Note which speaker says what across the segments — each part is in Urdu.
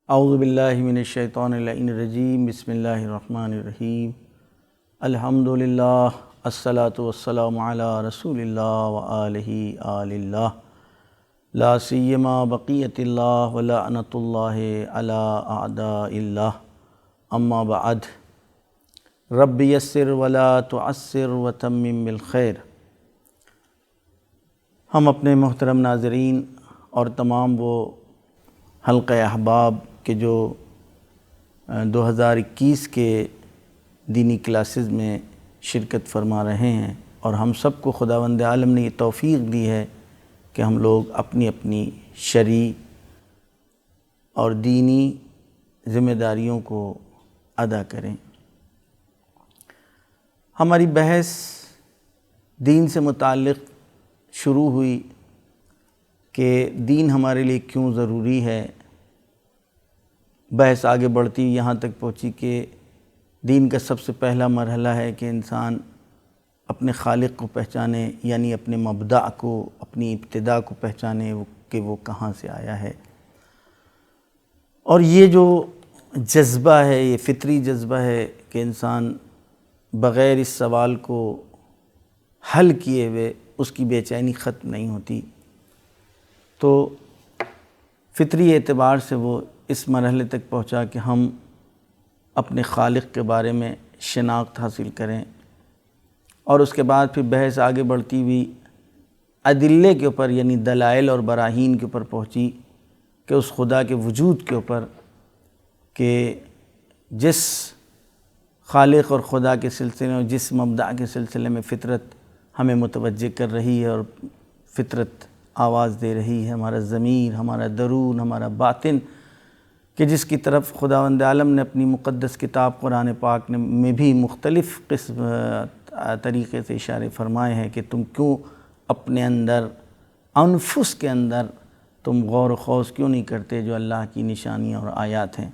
Speaker 1: اعوذ باللہ من الشیطان اللعین الرجیم، بسم اللہ الرحمن الرحیم۔ الحمدللہ، الصلاۃ والسلام علی رسول اللہ وآلہ آل اللہ، لا سیما بقیت اللہ ولعنۃ اللہ علی اعداء اللہ، اما بعد۔ رب یسر ولا تعسر وتمم بالخیر۔ ہم اپنے محترم ناظرین اور تمام وہ حلقہ احباب کے جو 2021 کے دینی کلاسز میں شرکت فرما رہے ہیں، اور ہم سب کو خداوند عالم نے یہ توفیق دی ہے کہ ہم لوگ اپنی اپنی شرعی اور دینی ذمہ داریوں کو ادا کریں۔ ہماری بحث دین سے متعلق شروع ہوئی کہ دین ہمارے لیے کیوں ضروری ہے۔ بحث آگے بڑھتی یہاں تک پہنچی کہ دین کا سب سے پہلا مرحلہ ہے کہ انسان اپنے خالق کو پہچانے، یعنی اپنے مبدأ کو، اپنی ابتدا کو پہچانے کہ وہ کہاں سے آیا ہے۔ اور یہ جو جذبہ ہے، یہ فطری جذبہ ہے کہ انسان بغیر اس سوال کو حل کیے ہوئے اس کی بے چینی ختم نہیں ہوتی، تو فطری اعتبار سے وہ اس مرحلے تک پہنچا کہ ہم اپنے خالق کے بارے میں شناخت حاصل کریں، اور اس کے بعد پھر بحث آگے بڑھتی ہوئی ادلے کے اوپر، یعنی دلائل اور براہین کے اوپر پہنچی کہ اس خدا کے وجود کے اوپر، کہ جس خالق اور خدا کے سلسلے میں، جس مبدأ کے سلسلے میں فطرت ہمیں متوجہ کر رہی ہے اور فطرت آواز دے رہی ہے، ہمارا ضمیر، ہمارا درون، ہمارا باطن، کہ جس کی طرف خداوند عالم نے اپنی مقدس کتاب قرآن پاک میں بھی مختلف طریقے سے اشارے فرمائے ہیں کہ تم کیوں اپنے اندر، انفس کے اندر تم غور و خوض کیوں نہیں کرتے جو اللہ کی نشانیاں اور آیات ہیں۔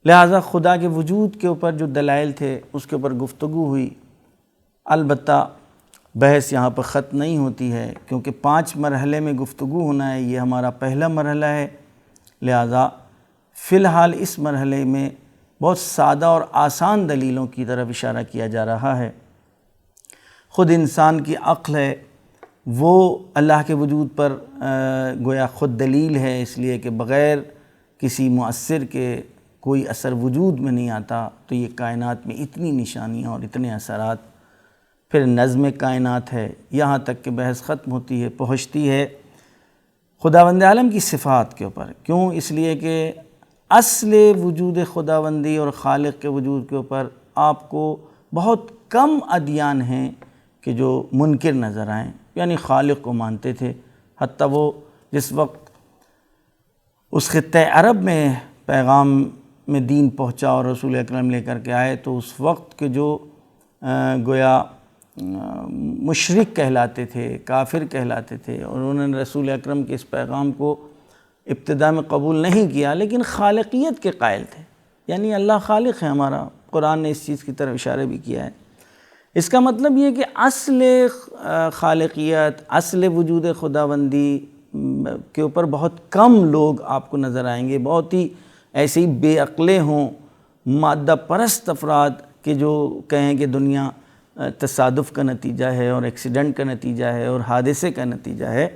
Speaker 1: لہٰذا خدا کے وجود کے اوپر جو دلائل تھے اس کے اوپر گفتگو ہوئی۔ البتہ بحث یہاں پر ختم نہیں ہوتی ہے، کیونکہ 5 مرحلے میں گفتگو ہونا ہے، یہ ہمارا پہلا مرحلہ ہے۔ لہٰذا فی الحال اس مرحلے میں بہت سادہ اور آسان دلیلوں کی طرف اشارہ کیا جا رہا ہے۔ خود انسان کی عقل ہے، وہ اللہ کے وجود پر گویا خود دلیل ہے، اس لیے کہ بغیر کسی مؤثر کے کوئی اثر وجود میں نہیں آتا، تو یہ کائنات میں اتنی نشانیاں اور اتنے اثرات، پھر نظم کائنات ہے، یہاں تک کہ بحث ختم ہوتی ہے، پہنچتی ہے خداوند عالم کی صفات کے اوپر۔ کیوں؟ اس لیے کہ اصل وجود خداوندی اور خالق کے وجود کے اوپر آپ کو بہت کم ادیان ہیں کہ جو منکر نظر آئیں، یعنی خالق کو مانتے تھے۔ حتیٰ وہ جس وقت اس خطہ عرب میں پیغام میں دین پہنچا اور رسول اکرم لے کر کے آئے، تو اس وقت کے جو گویا مشرک کہلاتے تھے، کافر کہلاتے تھے، اور انہوں نے رسول اکرم کے اس پیغام کو ابتدا میں قبول نہیں کیا، لیکن خالقیت کے قائل تھے، یعنی اللہ خالق ہے ہمارا۔ قرآن نے اس چیز کی طرف اشارہ بھی کیا ہے۔ اس کا مطلب یہ کہ اصل خالقیت، اصل وجود خداوندی کے اوپر بہت کم لوگ آپ کو نظر آئیں گے، بہت ہی ایسے ہی بے عقلے ہوں، مادہ پرست افراد کہ جو کہیں کہ دنیا تصادف کا نتیجہ ہے اور ایکسیڈنٹ کا نتیجہ ہے اور حادثے کا نتیجہ ہے،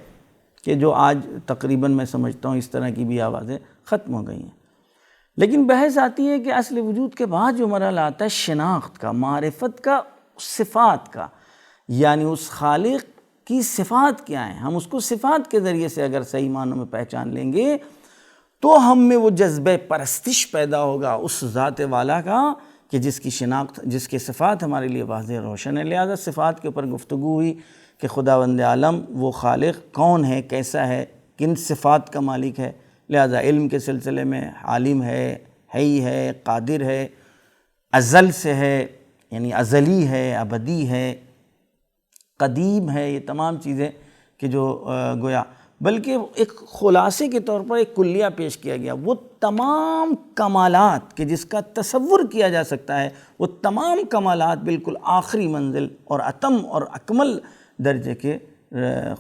Speaker 1: کہ جو آج تقریباً میں سمجھتا ہوں اس طرح کی بھی آوازیں ختم ہو گئی ہیں۔ لیکن بحث آتی ہے کہ اصل وجود کے بعد جو مرحلہ آتا ہے شناخت کا، معرفت کا، صفات کا، یعنی اس خالق کی صفات کیا ہیں۔ ہم اس کو صفات کے ذریعے سے اگر صحیح معنوں میں پہچان لیں گے تو ہم میں وہ جذبہ پرستش پیدا ہوگا اس ذات والا کا، کہ جس کی شناخت، جس کے صفات ہمارے لیے واضح روشن ہے۔ لہذا صفات کے اوپر گفتگو ہوئی کہ خداوند عالم وہ خالق کون ہے، کیسا ہے، کن صفات کا مالک ہے۔ لہذا علم کے سلسلے میں عالم ہے، حی ہے، قادر ہے، ازل سے ہے، یعنی ازلی ہے، ابدی ہے، قدیم ہے، یہ تمام چیزیں کہ جو گویا، بلکہ ایک خلاصے کے طور پر ایک کلیہ پیش کیا گیا، وہ تمام کمالات کہ جس کا تصور کیا جا سکتا ہے، وہ تمام کمالات بالکل آخری منزل اور اتم اور اکمل درجے کے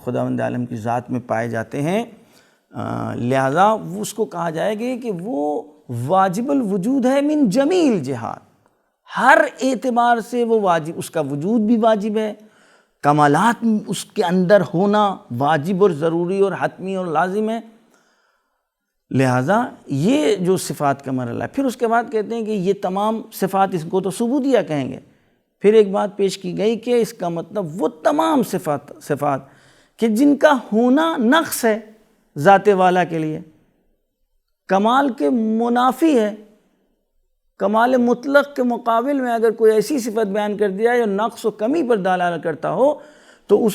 Speaker 1: خداوند عالم کی ذات میں پائے جاتے ہیں۔ لہذا اس کو کہا جائے گا کہ وہ واجب الوجود ہے من جمیع الجہات، ہر اعتبار سے وہ واجب، اس کا وجود بھی واجب ہے، کمالات اس کے اندر ہونا واجب اور ضروری اور حتمی اور لازم ہے۔ لہٰذا یہ جو صفات کا مرحلہ ہے، پھر اس کے بعد کہتے ہیں کہ یہ تمام صفات، اس کو تو ثبوتیہ کہیں گے۔ پھر ایک بات پیش کی گئی کہ اس کا مطلب وہ تمام صفات کہ جن کا ہونا نقص ہے ذات والا کے لیے، کمال کے منافی ہے، کمال مطلق کے مقابل میں اگر کوئی ایسی صفت بیان کر دیا جو نقص و کمی پر دلالت کرتا ہو تو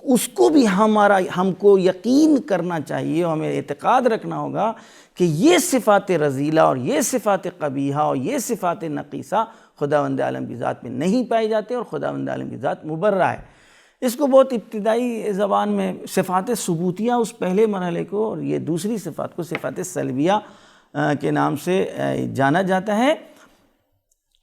Speaker 1: اس کو بھی ہم کو یقین کرنا چاہیے، اور ہمیں اعتقاد رکھنا ہوگا کہ یہ صفات رذیلہ اور یہ صفات قبیحہ اور یہ صفات نقیصہ خداوند عالم کی ذات میں نہیں پائی جاتے، اور خداوند عالم کی ذات مبرہ ہے۔ اس کو بہت ابتدائی زبان میں صفات ثبوتیہ اس پہلے مرحلے کو، اور یہ دوسری صفات کو صفات سلبیہ کے نام سے جانا جاتا ہے،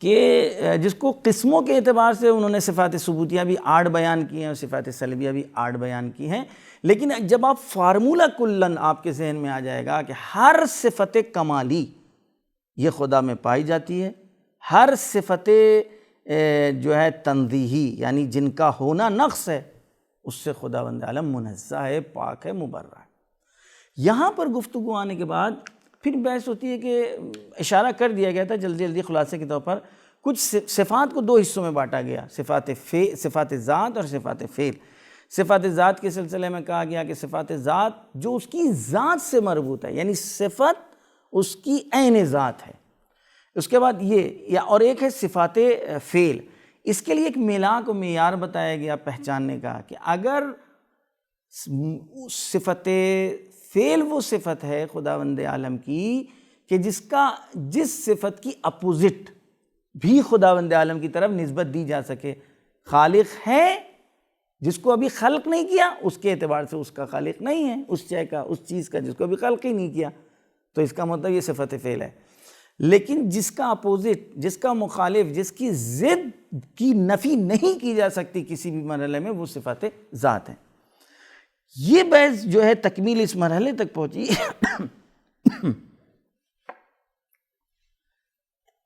Speaker 1: کہ جس کو قسموں کے اعتبار سے انہوں نے صفات ثبوتیہ بھی 8 بیان کی ہیں اور صفات سلبیہ بھی 8 بیان کی ہیں، لیکن جب آپ فارمولہ کلن آپ کے ذہن میں آ جائے گا کہ ہر صفت کمالی یہ خدا میں پائی جاتی ہے، ہر صفت جو ہے تنزیہی یعنی جن کا ہونا نقص ہے، اس سے خداوند عالم منزہ ہے، پاک ہے، مبرہ ہے۔ یہاں پر گفتگو آنے کے بعد پھر بحث ہوتی ہے کہ اشارہ کر دیا گیا تھا جلدی خلاصے کے طور پر، کچھ صفات کو 2 حصوں میں بانٹا گیا، صفات ذات اور صفات فعل۔ صفات ذات کے سلسلے میں کہا گیا کہ صفات ذات جو اس کی ذات سے مربوط ہے، یعنی صفت اس کی عین ذات ہے۔ اس کے بعد یہ اور ایک ہے صفات فعل، اس کے لیے ایک میلاک و معیار بتایا گیا پہچاننے کا، کہ اگر صفت فعل وہ صفت ہے خداوند عالم کی کہ جس صفت کی اپوزٹ بھی خداوند عالم کی طرف نسبت دی جا سکے، خالق ہے جس کو ابھی خلق نہیں کیا، اس کے اعتبار سے اس کا خالق نہیں ہے، اس چیز کا جس کو ابھی خلق ہی نہیں کیا، تو اس کا مطلب یہ صفت فعل ہے۔ لیکن جس کا اپوزٹ، جس کا مخالف، جس کی ضد کی نفی نہیں کی جا سکتی کسی بھی مرحلے میں، وہ صفات ذات ہیں۔ یہ بحث جو ہے تکمیل اس مرحلے تک پہنچی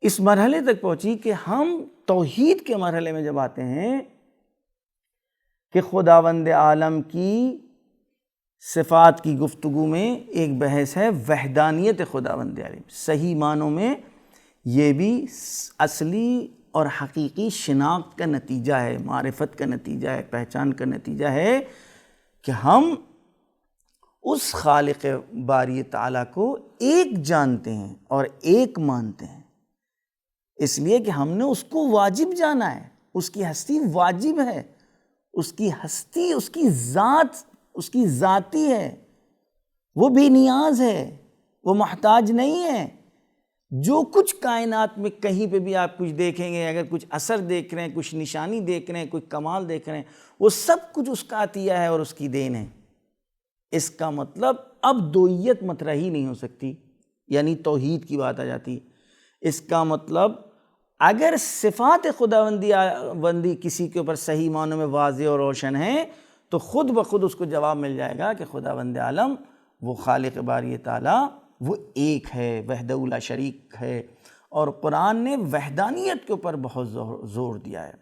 Speaker 1: اس مرحلے تک پہنچی کہ ہم توحید کے مرحلے میں جب آتے ہیں کہ خداوند عالم کی صفات کی گفتگو میں ایک بحث ہے وحدانیت خداوند عالم، صحیح معنوں میں یہ بھی اصلی اور حقیقی شناخت کا نتیجہ ہے، معرفت کا نتیجہ ہے، پہچان کا نتیجہ ہے کہ ہم اس خالق باری تعالیٰ کو ایک جانتے ہیں اور ایک مانتے ہیں، اس لیے کہ ہم نے اس کو واجب جانا ہے، اس کی ہستی واجب ہے، اس کی ہستی، اس کی ذات، اس کی ذاتی ہے، وہ بے نیاز ہے، وہ محتاج نہیں ہے۔ جو کچھ کائنات میں کہیں پہ بھی آپ کچھ دیکھیں گے، اگر کچھ اثر دیکھ رہے ہیں، کچھ نشانی دیکھ رہے ہیں، کوئی کمال دیکھ رہے ہیں، وہ سب کچھ اس کا عطیہ ہے اور اس کی دین ہے۔ اس کا مطلب اب دوئیت مطرح ہی نہیں ہو سکتی، یعنی توحید کی بات آ جاتی۔ اس کا مطلب اگر صفات خداوندی کسی کے اوپر صحیح معنوں میں واضح اور روشن ہیں تو خود بخود اس کو جواب مل جائے گا کہ خداوند عالم وہ خالق باری تعالیٰ وہ ایک ہے، وحدہ لا شریک ہے، اور قرآن نے وحدانیت کے اوپر بہت زور دیا ہے۔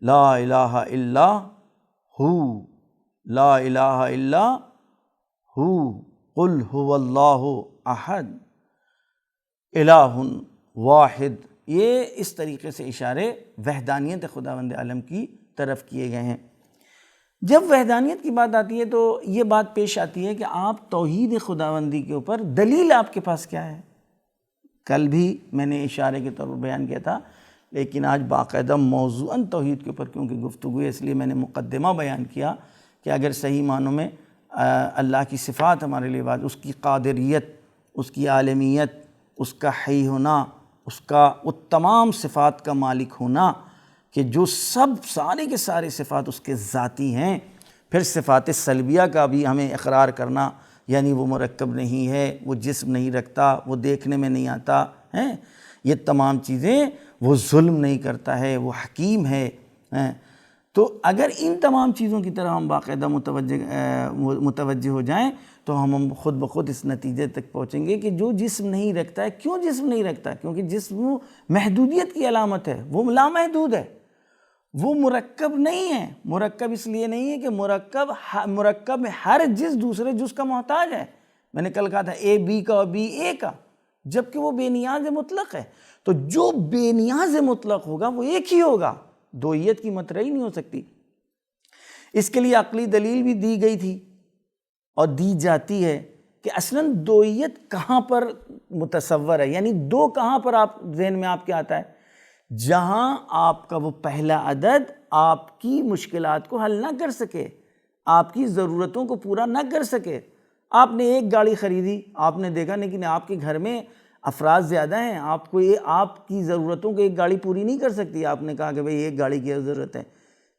Speaker 1: لا الہ الا ہو، لا الہ الا ہو، قل هو اللہ احد، الہ واحد۔ یہ اس طریقے سے اشارے وحدانیت خداوند عالم کی طرف کیے گئے ہیں۔ جب وحدانیت کی بات آتی ہے تو یہ بات پیش آتی ہے کہ آپ توحید خداوندی کے اوپر دلیل آپ کے پاس کیا ہے؟ کل بھی میں نے اشارے کے طور پر بیان کیا تھا، لیکن آج باقاعدہ موضوعاً توحید کے اوپر کیونکہ گفتگو ہے، اس لیے میں نے مقدمہ بیان کیا کہ اگر صحیح معنوں میں اللہ کی صفات ہمارے لیے بات، اس کی قادریت، اس کی عالمیت، اس کا حی ہونا، اس کا وہ تمام صفات کا مالک ہونا، کہ جو سارے کے سارے صفات اس کے ذاتی ہیں۔ پھر صفات سلبیہ کا بھی ہمیں اقرار کرنا، یعنی وہ مرکب نہیں ہے، وہ جسم نہیں رکھتا، وہ دیکھنے میں نہیں آتا ہے، یہ تمام چیزیں، وہ ظلم نہیں کرتا ہے، وہ حکیم ہے، تو اگر ان تمام چیزوں کی طرح ہم باقاعدہ متوجہ ہو جائیں تو ہم خود بخود اس نتیجے تک پہنچیں گے کہ جو جسم نہیں رکھتا ہے، کیوں جسم نہیں رکھتا ہے؟ کیونکہ جسم محدودیت کی علامت ہے، وہ لامحدود ہے، وہ مرکب نہیں ہے۔ مرکب اس لیے نہیں ہے کہ مرکب میں ہر جز دوسرے جز کا محتاج ہے۔ میں نے کل کہا تھا اے بی کا اور بی اے کا، جبکہ وہ بے نیاز مطلق ہے۔ تو جو بے نیاز مطلق ہوگا وہ ایک ہی ہوگا، دوئیت کی مطرح ہی نہیں ہو سکتی۔ اس کے لیے عقلی دلیل بھی دی گئی تھی اور دی جاتی ہے کہ اصلاً دوئیت کہاں پر متصور ہے، یعنی دو کہاں پر آپ ذہن میں آپ کے آتا ہے؟ جہاں آپ کا وہ پہلا عدد آپ کی مشکلات کو حل نہ کر سکے، آپ کی ضرورتوں کو پورا نہ کر سکے۔ آپ نے ایک گاڑی خریدی، آپ نے دیکھا لیکن آپ کے گھر میں افراد زیادہ ہیں، آپ کی ضرورتوں کو ایک گاڑی پوری نہیں کر سکتی۔ آپ نے کہا کہ بھئی ایک گاڑی کی ضرورت ہے۔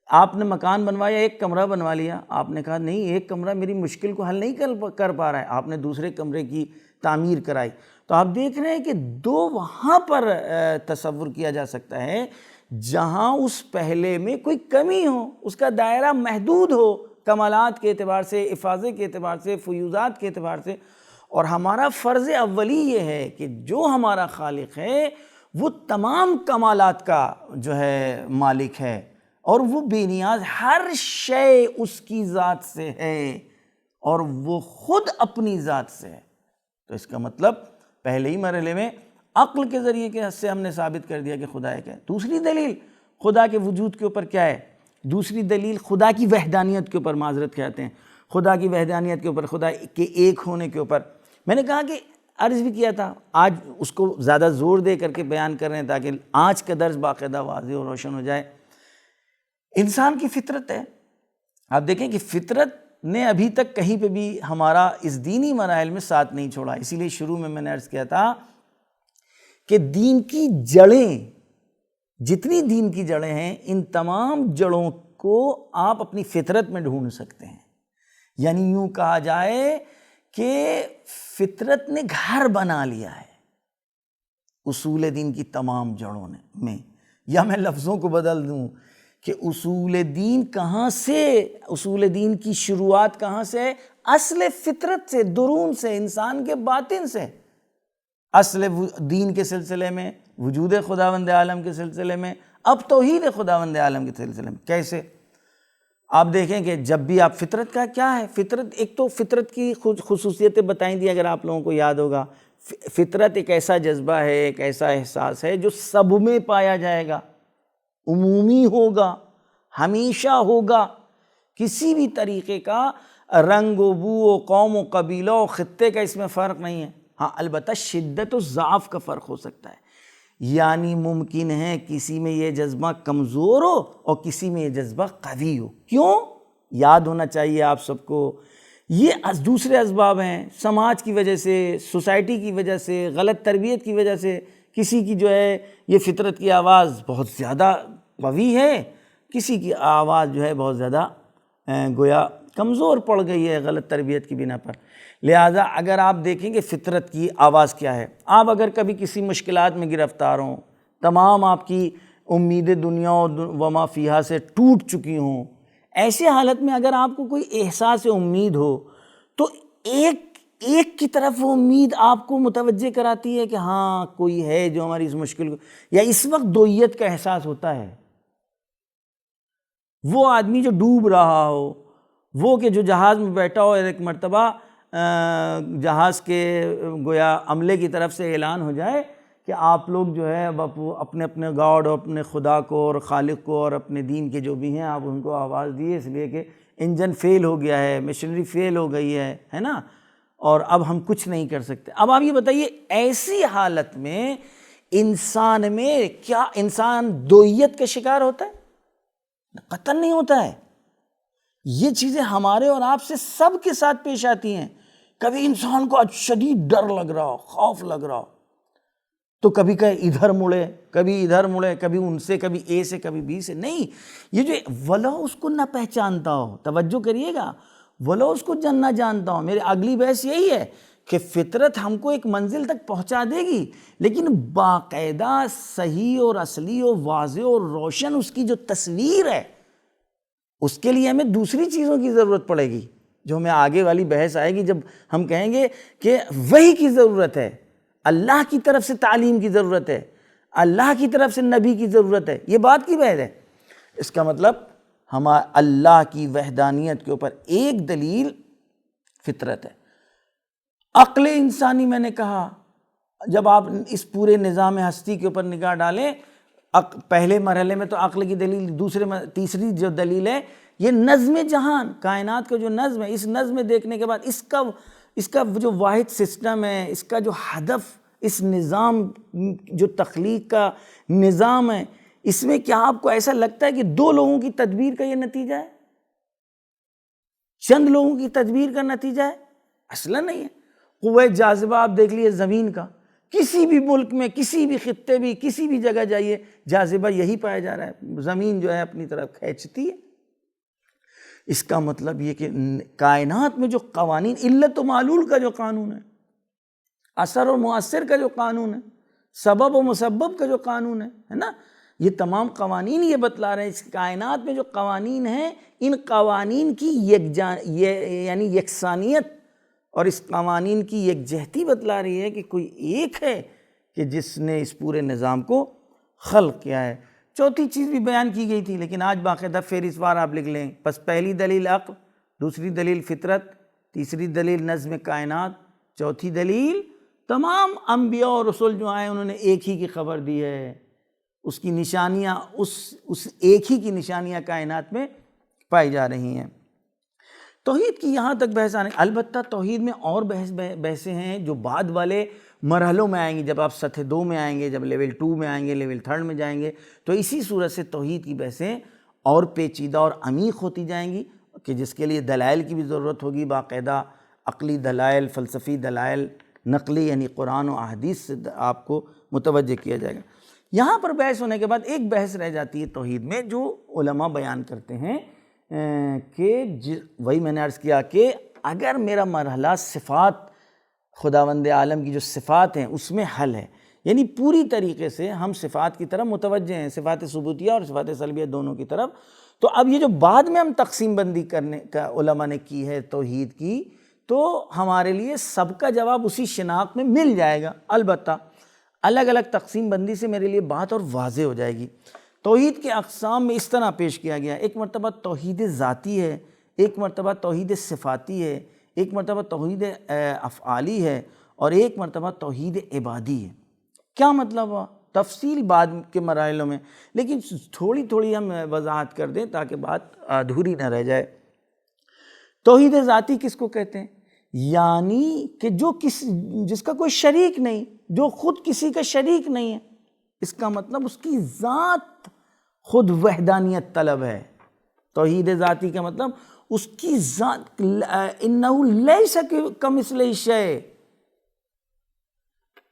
Speaker 1: آپ نے مکان بنوایا، ایک کمرہ بنوا لیا، آپ نے کہا نہیں ایک کمرہ میری مشکل کو حل نہیں کر پا رہا ہے، آپ نے دوسرے کمرے کی تعمیر کرائی۔ تو آپ دیکھ رہے ہیں کہ دو وہاں پر تصور کیا جا سکتا ہے جہاں اس پہلے میں کوئی کمی ہو، اس کا دائرہ محدود ہو، کمالات کے اعتبار سے، افاضے کے اعتبار سے، فیوضات کے اعتبار سے۔ اور ہمارا فرض اولی یہ ہے کہ جو ہمارا خالق ہے وہ تمام کمالات کا جو ہے مالک ہے، اور وہ بے نیاز، ہر شے اس کی ذات سے ہے اور وہ خود اپنی ذات سے ہے۔ تو اس کا مطلب پہلے ہی مرحلے میں عقل کے ذریعے کے سے ہم نے ثابت کر دیا کہ خدا ایک ہے۔ دوسری دلیل خدا کے وجود کے اوپر کیا ہے؟ دوسری دلیل خدا کی وحدانیت کے اوپر، معذرت کہتے ہیں، خدا کی وحدانیت کے اوپر، خدا کے ایک ہونے کے اوپر۔ میں نے کہا کہ عرض بھی کیا تھا، آج اس کو زیادہ زور دے کر کے بیان کر رہے ہیں تاکہ آج کا درس باقاعدہ واضح اور روشن ہو جائے۔ انسان کی فطرت ہے، آپ دیکھیں کہ فطرت نے ابھی تک کہیں پہ بھی ہمارا اس دینی مراحل میں ساتھ نہیں چھوڑا۔ اسی لیے شروع میں نے عرض کیا تھا کہ دین کی جڑیں، جتنی دین کی جڑیں ہیں، ان تمام جڑوں کو آپ اپنی فطرت میں ڈھونڈ سکتے ہیں۔ یعنی یوں کہا جائے کہ فطرت نے گھر بنا لیا ہے اصول دین کی تمام جڑوں میں، یا میں لفظوں کو بدل دوں کہ اصول دین کہاں سے، اصول دین کی شروعات کہاں سے؟ اصل فطرت سے، درون سے، انسان کے باطن سے۔ اصل دین کے سلسلے میں، وجود خداوند عالم کے سلسلے میں، اب توحید خداوند عالم کے سلسلے میں۔ کیسے؟ آپ دیکھیں کہ جب بھی آپ فطرت کا کیا ہے، فطرت ایک تو فطرت کی خصوصیتیں بتائیں دی اگر آپ لوگوں کو یاد ہوگا۔ فطرت ایک ایسا جذبہ ہے، ایک ایسا احساس ہے جو سب میں پایا جائے گا، عمومی ہوگا، ہمیشہ ہوگا، کسی بھی طریقے کا رنگ و بو و قوم و قبیلہ و خطے کا اس میں فرق نہیں ہے۔ ہاں البتہ شدت و ضعف کا فرق ہو سکتا ہے، یعنی ممکن ہے کسی میں یہ جذبہ کمزور ہو اور کسی میں یہ جذبہ قوی ہو۔ کیوں؟ یاد ہونا چاہیے آپ سب کو، یہ دوسرے اسباب ہیں، سماج کی وجہ سے، سوسائٹی کی وجہ سے، غلط تربیت کی وجہ سے کسی کی جو ہے یہ فطرت کی آواز بہت زیادہ قوی ہے، کسی کی آواز جو ہے بہت زیادہ گویا کمزور پڑ گئی ہے غلط تربیت کی بنا پر۔ لہٰذا اگر آپ دیکھیں کہ فطرت کی آواز کیا ہے، آپ اگر کبھی کسی مشکلات میں گرفتار ہوں، تمام آپ کی امید دنیا و ما فیہا سے ٹوٹ چکی ہوں، ایسی حالت میں اگر آپ کو کوئی احساس امید ہو تو ایک کی طرف وہ امید آپ کو متوجہ کراتی ہے کہ ہاں کوئی ہے جو ہماری اس مشکل کو، یا اس وقت دوئیت کا احساس ہوتا ہے۔ وہ آدمی جو ڈوب رہا ہو، وہ کہ جو جہاز میں بیٹھا ہو، ایک مرتبہ جہاز کے گویا عملے کی طرف سے اعلان ہو جائے کہ آپ لوگ جو ہے اپنے اپنے گاڈ اور اپنے خدا کو اور خالق کو اور اپنے دین کے جو بھی ہیں آپ ان کو آواز دیے، اس لیے کہ انجن فیل ہو گیا ہے، مشینری فیل ہو گئی ہے نا، اور اب ہم کچھ نہیں کر سکتے۔ اب آپ یہ بتائیے ایسی حالت میں انسان میں کیا انسان دوئیت کا شکار ہوتا ہے؟ قطعاً نہیں ہوتا ہے۔ یہ چیزیں ہمارے اور آپ سے سب کے ساتھ پیش آتی ہیں۔ کبھی انسان کو شدید ڈر لگ رہا ہو، خوف لگ رہا ہو، تو کبھی کہ ادھر مڑے، کبھی ادھر مڑے، کبھی ان سے، کبھی اے سے، کبھی بی سے۔ نہیں، یہ جو ولو اس کو نہ پہچانتا ہو، توجہ کریے گا، ولو اس کو نہ جانتا ہو۔ میری اگلی بحث یہی ہے کہ فطرت ہم کو ایک منزل تک پہنچا دے گی، لیکن باقاعدہ صحیح اور اصلی اور واضح اور روشن اس کی جو تصویر ہے اس کے لیے ہمیں دوسری چیزوں کی ضرورت پڑے گی، جو ہمیں آگے والی بحث آئے گی جب ہم کہیں گے کہ وحی کی ضرورت ہے، اللہ کی طرف سے تعلیم کی ضرورت ہے، اللہ کی طرف سے نبی کی ضرورت ہے، یہ بات کی بحث ہے۔ اس کا مطلب ہم اللہ کی وحدانیت کے اوپر ایک دلیل فطرت ہے۔ عقل انسانی، میں نے کہا جب آپ اس پورے نظام ہستی کے اوپر نگاہ ڈالیں، پہلے مرحلے میں تو عقل کی دلیل، تیسری جو دلیل ہے یہ نظم جہان، کائنات کا جو نظم ہے، اس نظم میں دیکھنے کے بعد اس کا جو واحد سسٹم ہے، اس کا جو ہدف، اس نظام جو تخلیق کا نظام ہے، اس میں کیا آپ کو ایسا لگتا ہے کہ دو لوگوں کی تدبیر کا یہ نتیجہ ہے، چند لوگوں کی تدبیر کا نتیجہ ہے؟ اصلا نہیں ہے۔ قوہ جاذبہ آپ دیکھ لیے زمین کا، کسی بھی ملک میں، کسی بھی خطے بھی، کسی بھی جگہ جائیے، جاذبہ یہی پایا جا رہا ہے، زمین جو ہے اپنی طرف کھینچتی ہے۔ اس کا مطلب یہ کہ کائنات میں جو قوانین، علت و معلول کا جو قانون ہے، اثر اور مؤثر کا جو قانون ہے، سبب و مسبب کا جو قانون ہے نا، یہ تمام قوانین یہ بتلا رہے ہیں، اس کائنات میں جو قوانین ہیں، ان قوانین کی یعنی یکسانیت اور اس قوانین کی یکجہتی بتلا رہی ہے کہ کوئی ایک ہے کہ جس نے اس پورے نظام کو خلق کیا ہے۔ چوتھی چیز بھی بیان کی گئی تھی، لیکن آج باقاعدہ فہرستوار آپ لکھ لیں۔ بس پہلی دلیل عقل، دوسری دلیل فطرت، تیسری دلیل نظم کائنات، چوتھی دلیل تمام انبیاء اور رسول جو آئے انہوں نے ایک ہی کی خبر دی ہے، اس کی نشانیاں، اس ایک ہی کی نشانیاں کائنات میں پائی جا رہی ہیں۔ توحید کی یہاں تک بحث آنے، البتہ توحید میں اور بحثیں ہیں جو بعد والے مرحلوں میں آئیں گی، جب آپ سطح 2 میں آئیں گے، جب لیول 2 میں آئیں گے، لیول 3 میں جائیں گے، تو اسی صورت سے توحید کی بحثیں اور پیچیدہ اور عمیق ہوتی جائیں گی، کہ جس کے لیے دلائل کی بھی ضرورت ہوگی، باقاعدہ عقلی دلائل، فلسفی دلائل، نقلی یعنی قرآن و احادیث سے آپ کو متوجہ کیا جائے گا۔ یہاں پر بحث ہونے کے بعد ایک بحث رہ جاتی ہے توحید میں، جو علماء بیان کرتے ہیں کہ وہی میں نے عرض کیا کہ اگر میرا مرحلہ صفات، خداوند عالم کی جو صفات ہیں اس میں حل ہے، یعنی پوری طریقے سے ہم صفات کی طرف متوجہ ہیں، صفات ثبوتیہ اور صفات سلبیہ دونوں کی طرف، تو اب یہ جو بعد میں ہم تقسیم بندی کرنے کا علماء نے کی ہے توحید کی، تو ہمارے لیے سب کا جواب اسی شناخت میں مل جائے گا۔ البتہ الگ الگ تقسیم بندی سے میرے لیے بات اور واضح ہو جائے گی۔ توحید کے اقسام میں اس طرح پیش کیا گیا، ایک مرتبہ توحید ذاتی ہے، ایک مرتبہ توحید صفاتی ہے، ایک مرتبہ توحید افعالی ہے، اور ایک مرتبہ توحید عبادی ہے۔ کیا مطلب ہوا؟ تفصیل بعد کے مراحلوں میں، لیکن تھوڑی تھوڑی ہم وضاحت کر دیں تاکہ بات ادھوری نہ رہ جائے۔ توحید ذاتی کس کو کہتے ہیں؟ یعنی کہ جس کا کوئی شریک نہیں، جو خود کسی کا شریک نہیں ہے، اس کا مطلب اس کی ذات خود وحدانیت طلب ہے۔ توحید ذاتی کا مطلب اس کی ذات، انہ لیس کمثلہ شیء،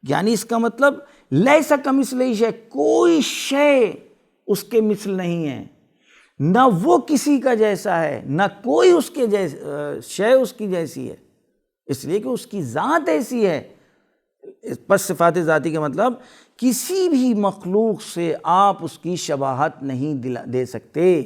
Speaker 1: یعنی اس کا مطلب لیس کمثلہ شیء، کوئی شے اس کے مثل نہیں ہے، نہ وہ کسی کا جیسا ہے، نہ کوئی اس کے شے اس کی جیسی ہے، اس لیے کہ اس کی ذات ایسی ہے۔ پس صفات ذاتی کا مطلب کسی بھی مخلوق سے آپ اس کی شباہت نہیں دے سکتے،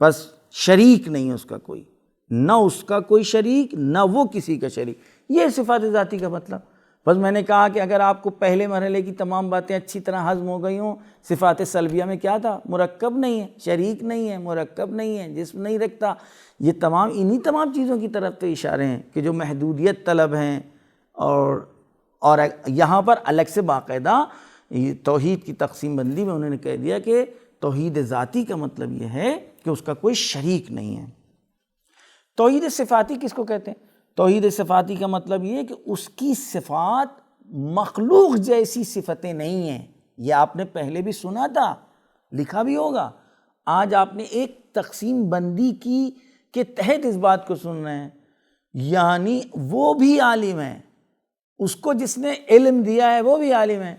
Speaker 1: بس شریک نہیں اس کا کوئی، نہ اس کا کوئی شریک، نہ وہ کسی کا شریک، یہ صفات ذاتی کا مطلب۔ بس میں نے کہا کہ اگر آپ کو پہلے مرحلے کی تمام باتیں اچھی طرح ہضم ہو گئی ہوں، صفات سلبیہ میں کیا تھا؟ مرکب نہیں ہے، شریک نہیں ہے، مرکب نہیں ہے، جسم نہیں رکھتا، یہ تمام انہی تمام چیزوں کی طرف تو اشارے ہیں کہ جو محدودیت طلب ہیں، اور یہاں پر الگ سے باقاعدہ توحید کی تقسیم بندی میں انہوں نے کہہ دیا کہ توحید ذاتی کا مطلب یہ ہے کہ اس کا کوئی شریک نہیں ہے۔ توحید صفاتی کس کو کہتے ہیں؟ توحید صفاتی کا مطلب یہ ہے کہ اس کی صفات مخلوق جیسی صفتیں نہیں ہیں۔ یہ آپ نے پہلے بھی سنا تھا، لکھا بھی ہوگا، آج آپ نے ایک تقسیم بندی کی کے تحت اس بات کو سن رہے ہیں، یعنی وہ بھی عالم ہے، اس کو جس نے علم دیا ہے وہ بھی عالم ہے،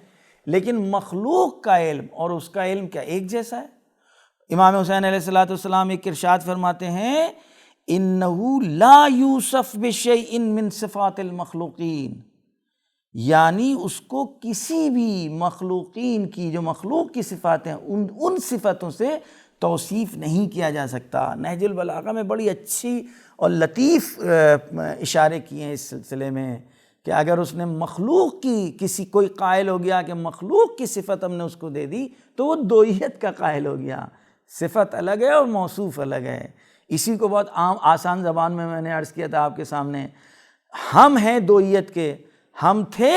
Speaker 1: لیکن مخلوق کا علم اور اس کا علم کیا ایک جیسا ہے؟ امام حسین علیہ السلام ایک ارشاد فرماتے ہیں، انہو لا یوصف بشیء من صفات المخلوقین، یعنی اس کو کسی بھی مخلوقین کی جو مخلوق کی صفات ہیں ان صفتوں سے توصیف نہیں کیا جا سکتا۔ نہج البلاغہ میں بڑی اچھی اور لطیف اشارے کیے ہیں اس سلسلے میں کہ اگر اس نے مخلوق کی کوئی قائل ہو گیا کہ مخلوق کی صفت ہم نے اس کو دے دی تو وہ دوئیت کا قائل ہو گیا، صفت الگ ہے اور موصوف الگ ہے۔ اسی کو بہت عام آسان زبان میں نے عرض کیا تھا آپ کے سامنے، ہم ہیں دوئیت کے، ہم تھے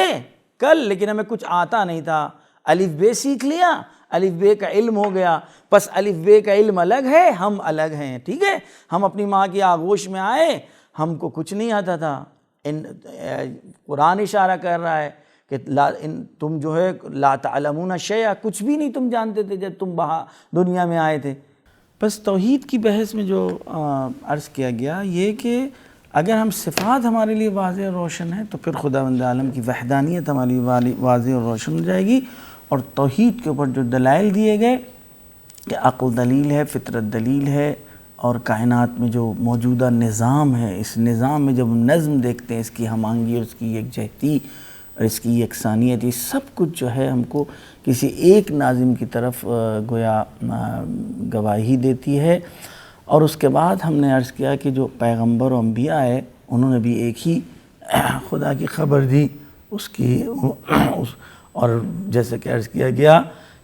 Speaker 1: کل لیکن ہمیں کچھ آتا نہیں تھا، الف بے سیکھ لیا، الف بے کا علم ہو گیا، پس الف بے کا علم الگ ہے، ہم الگ ہیں، ٹھیک ہے۔ ہم اپنی ماں کی آغوش میں آئے، ہم کو کچھ نہیں آتا تھا، قرآن اشارہ کر رہا ہے کہ تم جو ہے لا تعلمون شیئا، کچھ بھی نہیں تم جانتے تھے جب تم دنیا میں آئے تھے۔ بس توحید کی بحث میں جو عرض کیا گیا یہ کہ اگر ہم صفات ہمارے لیے واضح اور روشن ہیں تو پھر خداوند عالم کی وحدانیت ہمارے لیے واضح اور روشن ہو جائے گی، اور توحید کے اوپر جو دلائل دیے گئے کہ عقل دلیل ہے، فطرت دلیل ہے، اور کائنات میں جو موجودہ نظام ہے، اس نظام میں جب ہم نظم دیکھتے ہیں، اس کی ہم آہنگی اور اس کی یکجہتی اور اس کی یکسانیت، یہ سب کچھ جو ہے ہم کو کسی ایک ناظم کی طرف گویا گواہی دیتی ہے۔ اور اس کے بعد ہم نے عرض کیا کہ جو پیغمبر و انبیاء ہے انہوں نے بھی ایک ہی خدا کی خبر دی اس کی، اور جیسے کہ عرض کیا گیا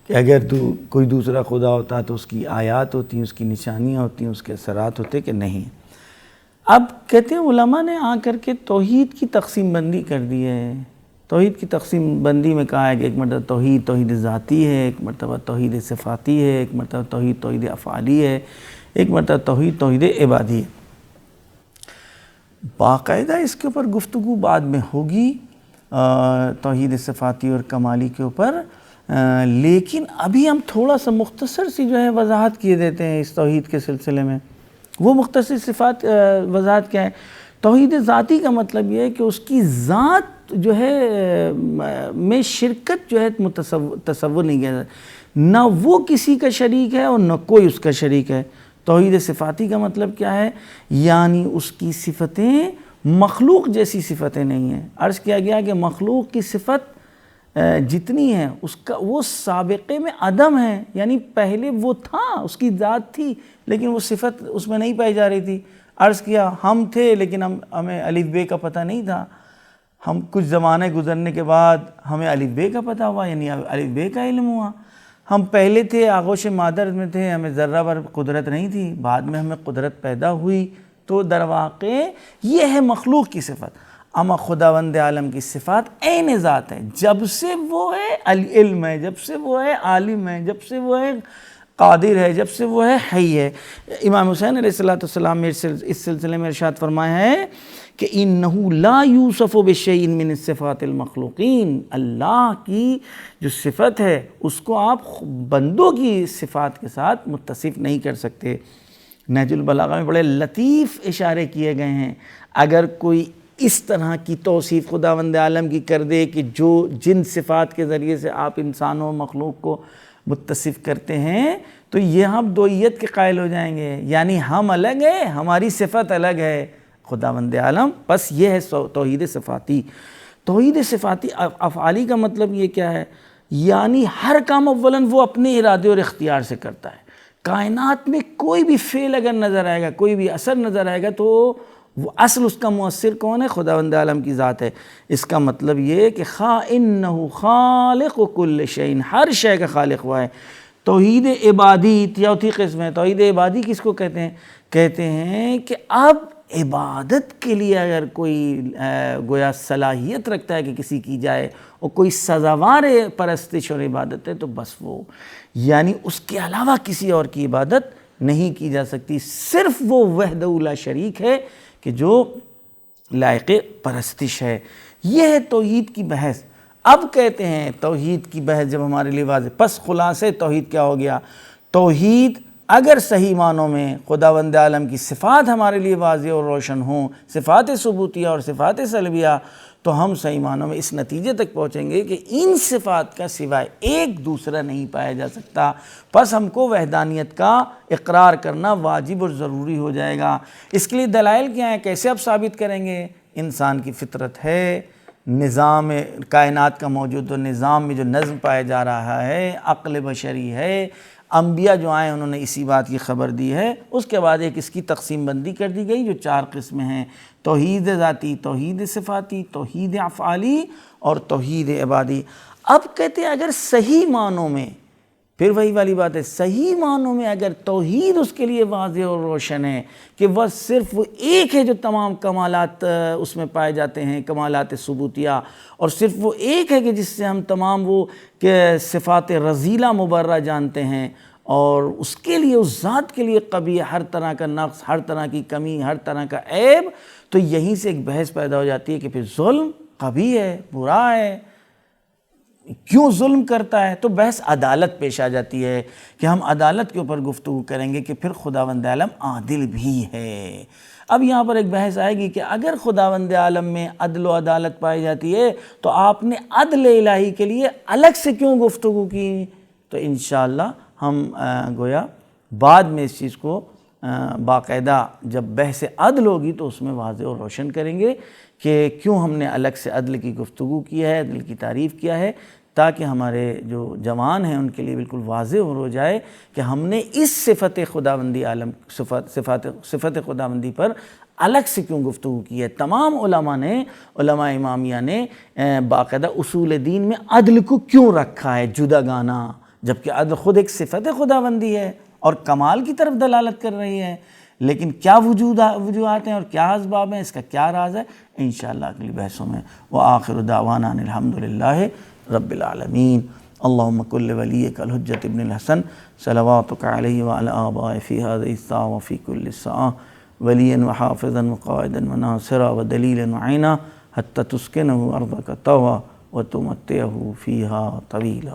Speaker 1: کہ اگر کوئی دوسرا خدا ہوتا تو اس کی آیات ہوتی، اس کی نشانیاں ہوتی، اس کے اثرات ہوتے کہ نہیں۔ اب کہتے ہیں علماء نے آ کر کے توحید کی تقسیم بندی کر دی ہے۔ توحید کی تقسیم بندی میں کہا ہے کہ ایک مرتبہ توحید ذاتی ہے، ایک مرتبہ توحید صفاتی ہے، ایک مرتبہ توحید افعالی ہے، ایک مرتبہ توحید عبادی ہے۔ باقاعدہ اس کے اوپر گفتگو بعد میں ہوگی توحید صفاتی اور کمالی کے اوپر، لیکن ابھی ہم تھوڑا سا مختصر سی جو ہے وضاحت کیے دیتے ہیں اس توحید کے سلسلے میں۔ وہ مختصر صفات وضاحت کیا ہے؟ توحید ذاتی کا مطلب یہ ہے کہ اس کی ذات جو ہے میں شرکت جو ہے تصور نہیں کیا جاتا، نہ وہ کسی کا شریک ہے اور نہ کوئی اس کا شریک ہے۔ توحید صفاتی کا مطلب کیا ہے؟ یعنی اس کی صفتیں مخلوق جیسی صفتیں نہیں ہیں۔ عرض کیا گیا کہ مخلوق کی صفت جتنی ہے اس کا وہ سابقے میں عدم ہے، یعنی پہلے وہ تھا، اس کی ذات تھی لیکن وہ صفت اس میں نہیں پائی جا رہی تھی۔ عرض کیا ہم تھے لیکن ہمیں الف بے کا پتہ نہیں تھا، ہم کچھ زمانے گزرنے کے بعد ہمیں الف بے کا پتہ ہوا، یعنی الف بے کا علم ہوا۔ ہم پہلے تھے آغوش مادر میں تھے، ہمیں ذرہ بھر قدرت نہیں تھی، بعد میں ہمیں قدرت پیدا ہوئی۔ تو در واقع یہ ہے مخلوق کی صفت۔ اما خداوند عالم کی صفات عین ذات ہے، جب سے وہ ہے العلم ہے، جب سے وہ ہے عالم ہے، جب سے وہ ہے قادر ہے، جب سے وہ ہے حی ہے۔ امام حسین علیہ السلام نے اس سلسلے میں ارشاد فرمایا ہے کہ اِنَّهُ لَا يُوصَفُ بِشَيْءٍ مِّنَ الصِّفَاتِ الْمَخْلُوقِينَ، اللہ کی جو صفت ہے اس کو آپ بندوں کی صفات کے ساتھ متصف نہیں کر سکتے۔ نہج البلاغہ میں بڑے لطیف اشارے کیے گئے ہیں۔ اگر کوئی اس طرح کی توصیف خداوند عالم کی کر دے کہ جن صفات کے ذریعے سے آپ انسانوں مخلوق کو متصف کرتے ہیں تو یہ ہم دوئیت کے قائل ہو جائیں گے، یعنی ہم الگ ہیں، ہماری صفت الگ ہے خداوند عالم۔ بس یہ ہے توحید صفاتی۔ توحید صفاتی افعالی کا مطلب یہ کیا ہے؟ یعنی ہر کام اولاً وہ اپنے ارادے اور اختیار سے کرتا ہے۔ کائنات میں کوئی بھی فعل اگر نظر آئے گا، کوئی بھی اثر نظر آئے گا تو وہ اصل اس کا مؤثر کون ہے؟ خداوند عالم کی ذات ہے۔ اس کا مطلب یہ ہے کہ اِنَّهُ خالق کل شیء، ہر شے کا خالق وہ ہے۔ توحید عبادی چوتھی قسم ہے۔ توحید عبادی کس کو کہتے ہیں؟ کہتے ہیں کہ اب عبادت کے لیے اگر کوئی گویا صلاحیت رکھتا ہے کہ کسی کی جائے اور کوئی سزاوار پرستش اور عبادت ہے تو بس وہ، یعنی اس کے علاوہ کسی اور کی عبادت نہیں کی جا سکتی، صرف وہ وحدہ لا شریک ہے کہ جو لائق پرستش ہے۔ یہ ہے توحید کی بحث۔ اب کہتے ہیں توحید کی بحث جب ہمارے لیے واضح، پس خلاصے توحید کیا ہو گیا؟ توحید اگر صحیح معنوں میں خداوند عالم کی صفات ہمارے لیے واضح اور روشن ہوں، صفات ثبوتیہ اور صفات سلبیہ، تو ہم صحیح معنوں میں اس نتیجے تک پہنچیں گے کہ ان صفات کا سوائے ایک دوسرا نہیں پایا جا سکتا۔ پس ہم کو وحدانیت کا اقرار کرنا واجب اور ضروری ہو جائے گا۔ اس کے لیے دلائل کیا ہیں؟ کیسے آپ ثابت کریں گے؟ انسان کی فطرت ہے، نظام کائنات کا موجود و نظام میں جو نظم پایا جا رہا ہے، عقل بشری ہے، انبیاء جو آئے انہوں نے اسی بات کی خبر دی ہے۔ اس کے بعد ایک اس کی تقسیم بندی کر دی گئی جو 4 قسمیں ہیں: توحید ذاتی، توحید صفاتی، توحید افعالی اور توحید عبادی۔ اب کہتے ہیں اگر صحیح معنوں میں، پھر وہی والی بات ہے، صحیح معنوں میں اگر توحید اس کے لیے واضح اور روشن ہے کہ وہ صرف ایک ہے جو تمام کمالات اس میں پائے جاتے ہیں، کمالات ثبوتیہ، اور صرف وہ ایک ہے کہ جس سے ہم تمام وہ کہ صفات رذیلہ مبرہ جانتے ہیں، اور اس کے لیے، اس ذات کے لیے قبیح، ہر طرح کا نقص، ہر طرح کی کمی، ہر طرح کا عیب، تو یہیں سے ایک بحث پیدا ہو جاتی ہے کہ پھر ظلم قبیح ہے، برا ہے، کیوں ظلم کرتا ہے؟ تو بحث عدالت پیش آ جاتی ہے کہ ہم عدالت کے اوپر گفتگو کریں گے کہ پھر خداوند عالم عادل بھی ہے۔ اب یہاں پر ایک بحث آئے گی کہ اگر خداوند عالم میں عدل و عدالت پائی جاتی ہے تو آپ نے عدل الہی کے لیے الگ سے کیوں گفتگو کی؟ تو انشاءاللہ ہم گویا بعد میں اس چیز کو باقاعدہ جب بحث عدل ہوگی تو اس میں واضح اور روشن کریں گے کہ کیوں ہم نے الگ سے عدل کی گفتگو کی ہے، عدل کی تعریف کیا ہے، تاکہ ہمارے جو جوان ہیں ان کے لیے بالکل واضح ہو جائے کہ ہم نے اس صفت خداوندی عالم، صفت خداوندی پر الگ سے کیوں گفتگو کی ہے۔ تمام علماء نے، علماء امامیہ نے باقاعدہ اصول دین میں عدل کو کیوں رکھا ہے جداگانہ، جبکہ عدل خود ایک صفت خداوندی ہے اور کمال کی طرف دلالت کر رہی ہے، لیکن کیا وجوہات ہیں اور کیا اسباب ہیں، اس کا کیا راز ہے، انشاءاللہ اگلی بحثوں میں۔ وآخر دعوانا ان الحمدللہ رب العالمین۔ اللہم کل ولیک الحجۃ ابن الحسن صلواتک علیہ وعلی آبائہ فی ہذہ الساعہ وفی کل ساعہ ولیا وحافظا وقائدا وناصرا ودلیلا وعینا حتی تسکنہ ارضک طوعا وتمتعہ فیہا طویلا۔